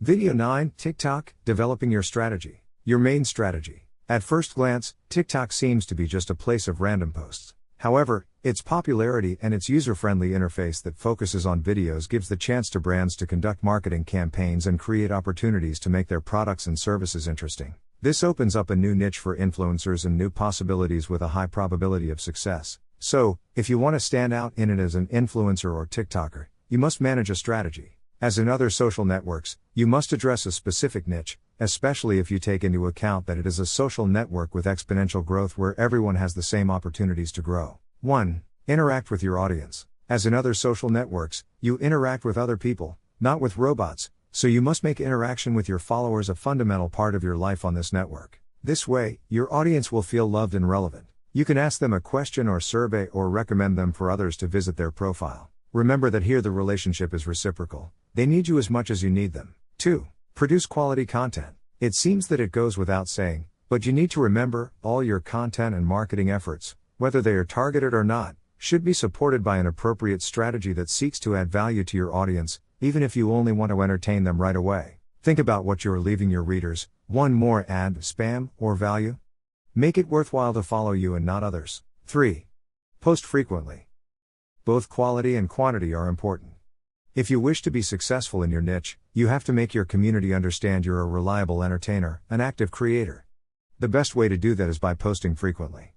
Video 9, TikTok, developing your strategy. Your main strategy. At first glance, TikTok seems to be just a place of random posts. However, its popularity and its user-friendly interface that focuses on videos gives the chance to brands to conduct marketing campaigns and create opportunities to make their products and services interesting. This opens up a new niche for influencers and new possibilities with a high probability of success. So, if you want to stand out in it as an influencer or TikToker, you must manage a strategy. As in other social networks, you must address a specific niche, especially if you take into account that it is a social network with exponential growth where everyone has the same opportunities to grow. 1. Interact with your audience. As in other social networks, you interact with other people, not with robots, so you must make interaction with your followers a fundamental part of your life on this network. This way, your audience will feel loved and relevant. You can ask them a question or survey or recommend them for others to visit their profile. Remember that here the relationship is reciprocal. They need you as much as you need them. 2. Produce quality content. It seems that it goes without saying, but you need to remember, all your content and marketing efforts, whether they are targeted or not, should be supported by an appropriate strategy that seeks to add value to your audience, even if you only want to entertain them right away. Think about what you are leaving your readers. 1 more ad, spam, or value? Make it worthwhile to follow you and not others. 3. Post frequently. Both quality and quantity are important. If you wish to be successful in your niche, you have to make your community understand you're a reliable entertainer, an active creator. The best way to do that is by posting frequently.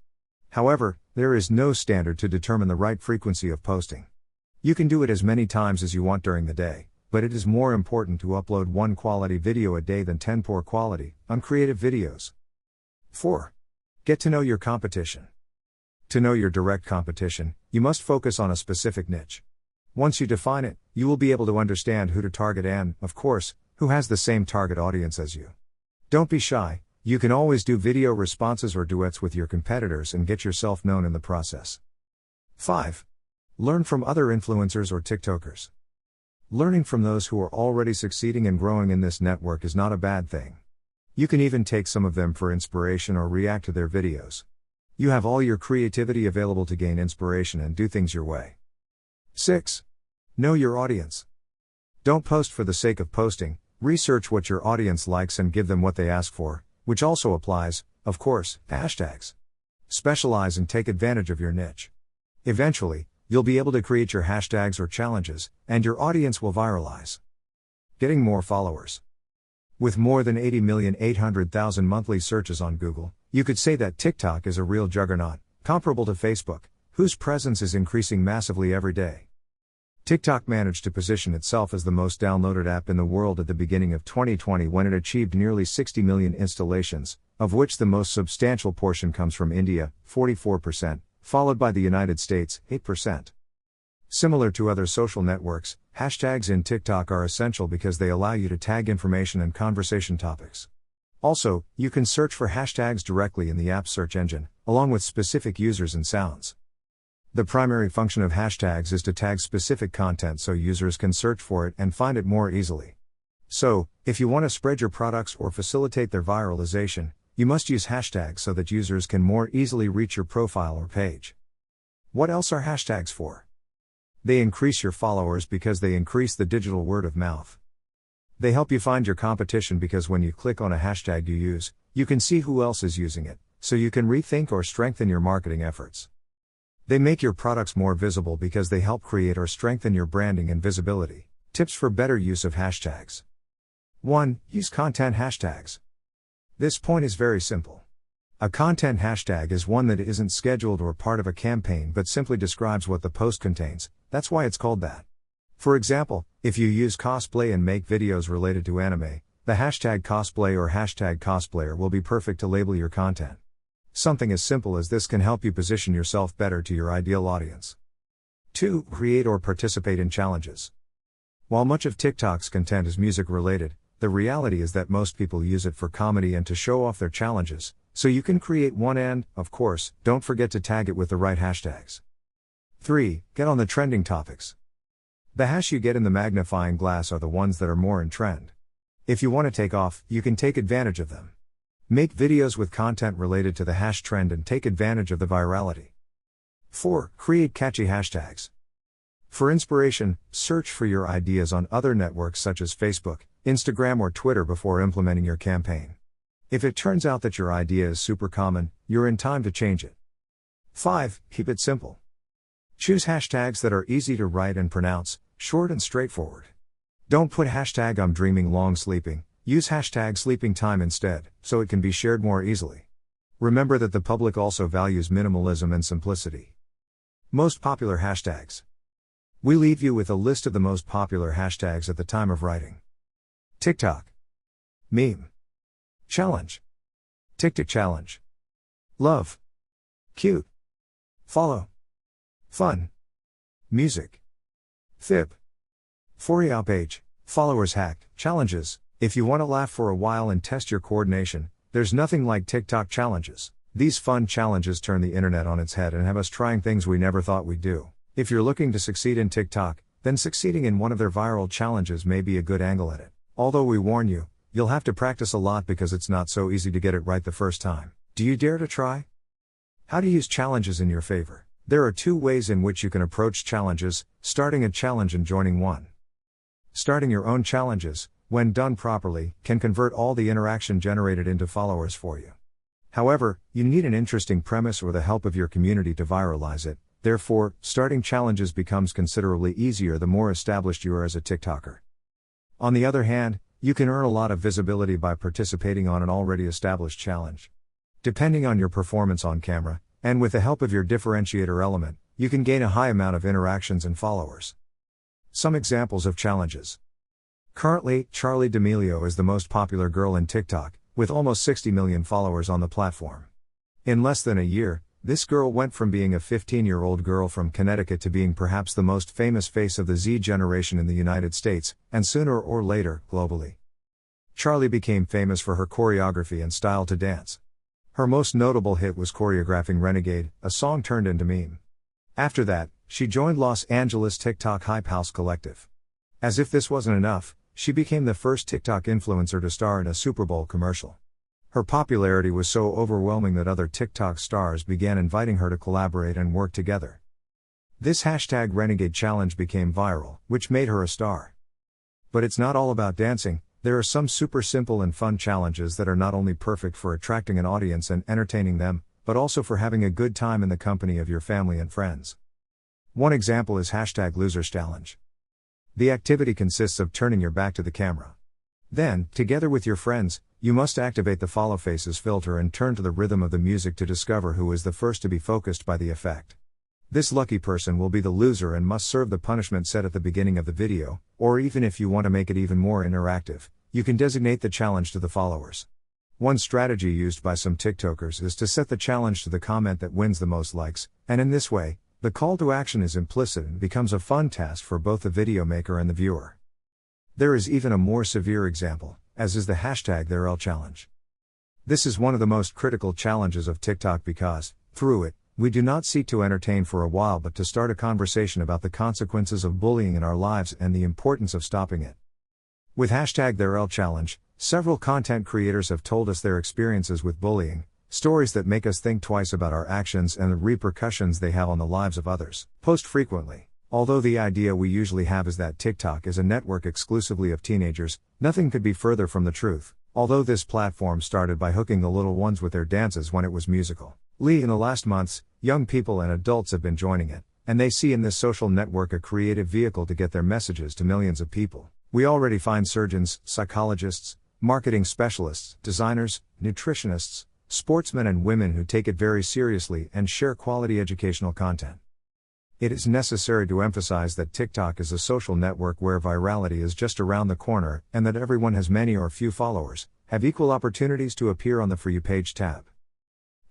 However, there is no standard to determine the right frequency of posting. You can do it as many times as you want during the day, but it is more important to upload 1 quality video a day than 10 poor quality, uncreative videos. 4. Get to know your competition. To know your direct competition, you must focus on a specific niche. Once you define it, you will be able to understand who to target and, of course, who has the same target audience as you. Don't be shy, you can always do video responses or duets with your competitors and get yourself known in the process. 5. Learn from other influencers or TikTokers. Learning from those who are already succeeding and growing in this network is not a bad thing. You can even take some of them for inspiration or react to their videos. You have all your creativity available to gain inspiration and do things your way. 6. Know your audience. Don't post for the sake of posting, research what your audience likes and give them what they ask for, which also applies, of course, hashtags. Specialize and take advantage of your niche. Eventually, you'll be able to create your hashtags or challenges, and your audience will viralize. Getting more followers. With more than 80,800,000 monthly searches on Google, you could say that TikTok is a real juggernaut, comparable to Facebook, whose presence is increasing massively every day. TikTok managed to position itself as the most downloaded app in the world at the beginning of 2020 when it achieved nearly 60 million installations, of which the most substantial portion comes from India, 44%, followed by the United States, 8%. Similar to other social networks, hashtags in TikTok are essential because they allow you to tag information and conversation topics. Also, you can search for hashtags directly in the app's search engine, along with specific users and sounds. The primary function of hashtags is to tag specific content so users can search for it and find it more easily. So, if you want to spread your products or facilitate their viralization, you must use hashtags so that users can more easily reach your profile or page. What else are hashtags for? They increase your followers because they increase the digital word of mouth. They help you find your competition because when you click on a hashtag you use, you can see who else is using it, so you can rethink or strengthen your marketing efforts. They make your products more visible because they help create or strengthen your branding and visibility. Tips for better use of hashtags. 1. Use content hashtags. This point is very simple. A content hashtag is one that isn't scheduled or part of a campaign but simply describes what the post contains, that's why it's called that. For example, if you use cosplay and make videos related to anime, the hashtag cosplay or hashtag cosplayer will be perfect to label your content. Something as simple as this can help you position yourself better to your ideal audience. 2. Create or participate in challenges. While much of TikTok's content is music related, the reality is that most people use it for comedy and to show off their challenges, so you can create one and, of course, don't forget to tag it with the right hashtags. 3. Get on the trending topics. The hash you get in the magnifying glass are the ones that are more in trend. If you want to take off, you can take advantage of them. Make videos with content related to the hash trend and take advantage of the virality. 4. Create catchy hashtags. For inspiration, search for your ideas on other networks such as Facebook, Instagram or Twitter before implementing your campaign. If it turns out that your idea is super common, you're in time to change it. 5. Keep it simple. Choose hashtags that are easy to write and pronounce, short and straightforward. Don't put hashtag I'm dreaming long sleeping, use hashtag sleeping time instead, so it can be shared more easily. Remember that the public also values minimalism and simplicity. Most popular hashtags. We leave you with a list of the most popular hashtags at the time of writing. TikTok. Meme. Challenge. TikTok challenge. Love. Cute. Follow. Fun. Music. Fib. For you page, followers hack, challenges. If you want to laugh for a while and test your coordination, there's nothing like TikTok challenges. These fun challenges turn the internet on its head and have us trying things we never thought we'd do. If you're looking to succeed in TikTok, then succeeding in one of their viral challenges may be a good angle at it. Although we warn you, you'll have to practice a lot because it's not so easy to get it right the first time. Do you dare to try? How to use challenges in your favor. There are 2 ways in which you can approach challenges: starting a challenge and joining one. Starting your own challenges, when done properly, can convert all the interaction generated into followers for you. However, you need an interesting premise or the help of your community to viralize it. Therefore, starting challenges becomes considerably easier the more established you are as a TikToker. On the other hand, you can earn a lot of visibility by participating on an already established challenge. Depending on your performance on camera, and with the help of your differentiator element, you can gain a high amount of interactions and followers. Some examples of challenges. Currently, Charli D'Amelio is the most popular girl in TikTok, with almost 60 million followers on the platform. In less than a year, this girl went from being a 15-year-old girl from Connecticut to being perhaps the most famous face of the Z generation in the United States, and sooner or later, globally. Charli became famous for her choreography and style to dance. Her most notable hit was choreographing Renegade, a song turned into meme. After that, she joined Los Angeles TikTok Hype House Collective. As if this wasn't enough, she became the first TikTok influencer to star in a Super Bowl commercial. Her popularity was so overwhelming that other TikTok stars began inviting her to collaborate and work together. This hashtag Renegade challenge became viral, which made her a star. But it's not all about dancing. There are some super simple and fun challenges that are not only perfect for attracting an audience and entertaining them, but also for having a good time in the company of your family and friends. One example is hashtag Losers Challenge. The activity consists of turning your back to the camera. Then, together with your friends, you must activate the follow faces filter and turn to the rhythm of the music to discover who is the first to be focused by the effect. This lucky person will be the loser and must serve the punishment set at the beginning of the video, or even if you want to make it even more interactive, you can designate the challenge to the followers. One strategy used by some TikTokers is to set the challenge to the comment that wins the most likes, and in this way, the call to action is implicit and becomes a fun task for both the video maker and the viewer. There is even a more severe example, as is the hashtag TheirL challenge. This is one of the most critical challenges of TikTok because, through it, we do not seek to entertain for a while but to start a conversation about the consequences of bullying in our lives and the importance of stopping it. With hashtag TheirL challenge, several content creators have told us their experiences with bullying, stories that make us think twice about our actions and the repercussions they have on the lives of others. Post frequently. Although the idea we usually have is that TikTok is a network exclusively of teenagers, nothing could be further from the truth. Although this platform started by hooking the little ones with their dances when it was musical. In the last months, young people and adults have been joining it, and they see in this social network a creative vehicle to get their messages to millions of people. We already find surgeons, psychologists, marketing specialists, designers, nutritionists, sportsmen and women who take it very seriously and share quality educational content. It is necessary to emphasize that TikTok is a social network where virality is just around the corner and that everyone has many or few followers, have equal opportunities to appear on the For You page tab.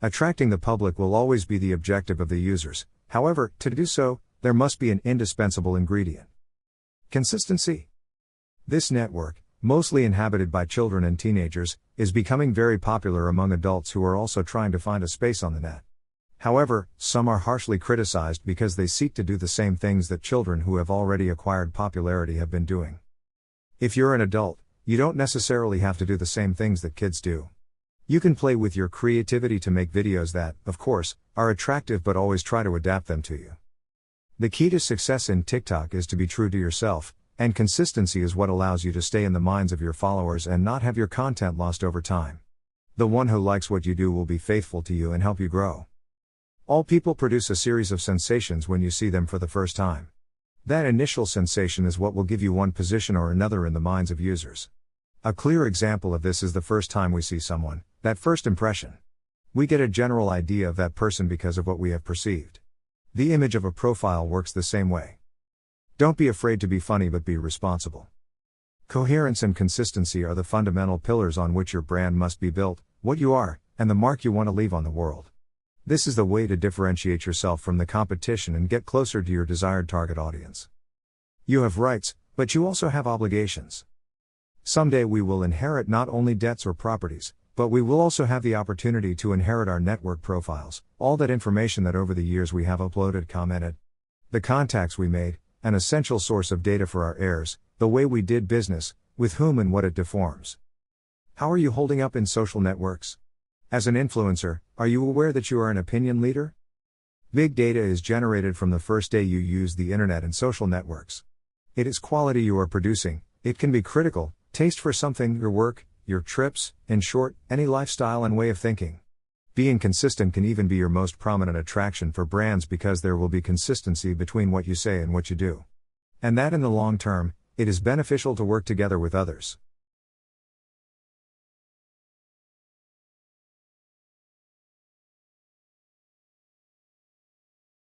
Attracting the public will always be the objective of the users. However, to do so, there must be an indispensable ingredient. Consistency. This network, mostly inhabited by children and teenagers, is becoming very popular among adults who are also trying to find a space on the net. However, some are harshly criticized because they seek to do the same things that children who have already acquired popularity have been doing. If you're an adult, you don't necessarily have to do the same things that kids do. You can play with your creativity to make videos that, of course, are attractive but always try to adapt them to you. The key to success in TikTok is to be true to yourself, And consistency is what allows you to stay in the minds of your followers and not have your content lost over time. The one who likes what you do will be faithful to you and help you grow. All people produce a series of sensations when you see them for the first time. That initial sensation is what will give you one position or another in the minds of users. A clear example of this is the first time we see someone, that first impression. We get a general idea of that person because of what we have perceived. The image of a profile works the same way. Don't be afraid to be funny, but be responsible. Coherence and consistency are the fundamental pillars on which your brand must be built, what you are, and the mark you want to leave on the world. This is the way to differentiate yourself from the competition and get closer to your desired target audience. You have rights, but you also have obligations. Someday we will inherit not only debts or properties, but we will also have the opportunity to inherit our network profiles, all that information that over the years we have uploaded, commented. The contacts we made, an essential source of data for our heirs, the way we did business, with whom and what it deforms. How are you holding up in social networks? As an influencer, are you aware that you are an opinion leader? Big data is generated from the first day you use the internet and social networks. It is quality you are producing, it can be critical, taste for something, your work, your trips, in short, any lifestyle and way of thinking. Being consistent can even be your most prominent attraction for brands because there will be consistency between what you say and what you do. And that in the long term, it is beneficial to work together with others.